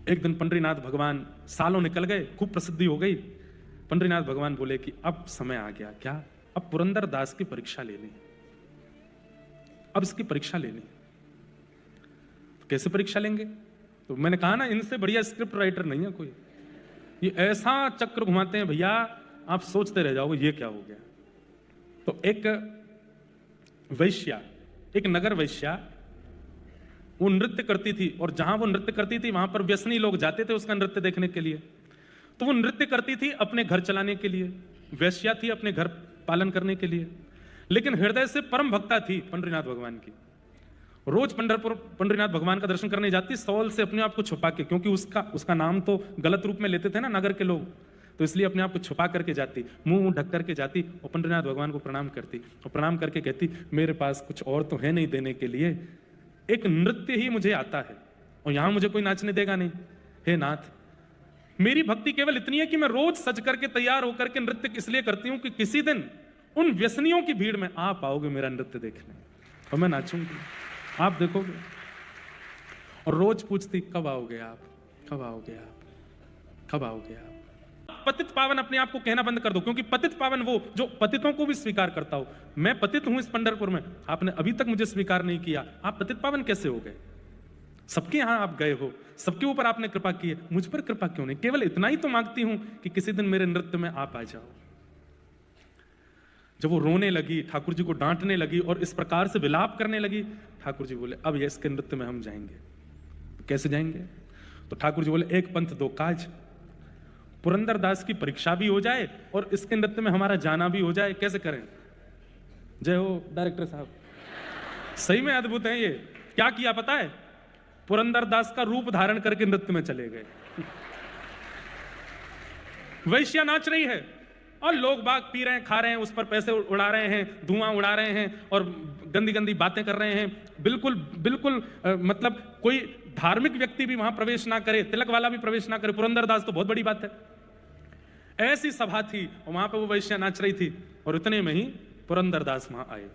एक दिन पंडरीनाथ भगवान, सालों निकल गए, खूब प्रसिद्धि हो गई। पंडरीनाथ भगवान बोले कि अब समय आ गया, क्या? अब पुरंदर दास की परीक्षा लेनी, अब इसकी परीक्षा लेनी। तो कैसे परीक्षा लेंगे? तो मैंने कहा ना, इनसे बढ़िया स्क्रिप्ट राइटर नहीं है कोई। ये ऐसा चक्र घुमाते हैं भैया, आप सोचते रह जाओगे ये क्या हो गया। तो एक वैश्या, एक नगर वैश्या, वो नृत्य करती थी, और जहां वो नृत्य करती थी वहां पर व्यसनी लोग जाते थे उसका नृत्य देखने के लिए। तो वो नृत्य करती थी अपने घर चलाने के लिए, वैश्या थी अपने घर पालन करने के लिए, लेकिन हृदय से परम भक्ता थी पंडरीनाथ भगवान की। रोज पंडरीनाथ भगवान का दर्शन करने जाती, सौल से अपने आप को छुपा के, क्योंकि उसका नाम तो गलत रूप में लेते थे ना नगर के लोग, तो इसलिए अपने आप को छुपा करके जाती, मुंह ढक करके जाती, और पंडरीनाथ भगवान को प्रणाम करती, और प्रणाम करके कहती, मेरे पास कुछ और तो है नहीं देने के लिए, एक नृत्य ही मुझे आता है, और यहां मुझे कोई नाचने देगा नहीं। हे नाथ, मेरी भक्ति केवल इतनी है कि मैं रोज सज करके तैयार होकर के नृत्य इसलिए करती हूं कि किसी दिन उन व्यसनियों की भीड़ में आप आओगे मेरा नृत्य देखने, और मैं नाचूंगी, आप देखोगे। और रोज पूछती, कब आओगे आप, कब आओगे आप, कब आओगे आप। पतित पावन अपने आप को कहना बंद कर दो, क्योंकि पतित पावन वो जो पतितों को भी स्वीकार करता हो। मैं पतित हूं इस पंढरपुर में, आपने अभी तक मुझे स्वीकार नहीं किया, आप पतित पावन कैसे हो गए? सबके यहां आप गए हो, सबके ऊपर आपने कृपा की है, मुझ पर कृपा क्यों नहीं? केवल इतना ही तो मांगती हूं कि किसी दिन मेरे नृत्य में आप आ जाओ। जब वो रोने लगी, ठाकुर जी को डांटने लगी और इस प्रकार से विलाप करने लगी, ठाकुर जी बोले, अब इसके नृत्य में हम जाएंगे। तो कैसे जाएंगे? तो ठाकुर जी बोले, एक पंथ दो काज, पुरंदर दास की परीक्षा भी हो जाए और इसके नृत्य में हमारा जाना भी हो जाए। कैसे करें? जय हो डायरेक्टर साहब, सही में अद्भुत है ये। क्या किया पता है? पुरंदर दास का रूप धारण करके नृत्य में चले गए। वैश्या नाच रही है और लोग बाग पी रहे हैं, खा रहे हैं, उस पर पैसे उड़ा रहे हैं, धुआं उड़ा रहे हैं और गंदी गंदी बातें कर रहे हैं। बिल्कुल बिल्कुल मतलब कोई धार्मिक व्यक्ति भी वहां प्रवेश ना करे, तिलक वाला भी प्रवेश ना करे, पुरंदर दास तो बहुत बड़ी बात है। ऐसी सभा थी और वहां पर वो वैश्या नाच रही थी, और इतने में ही पुरंदर दास वहां आए।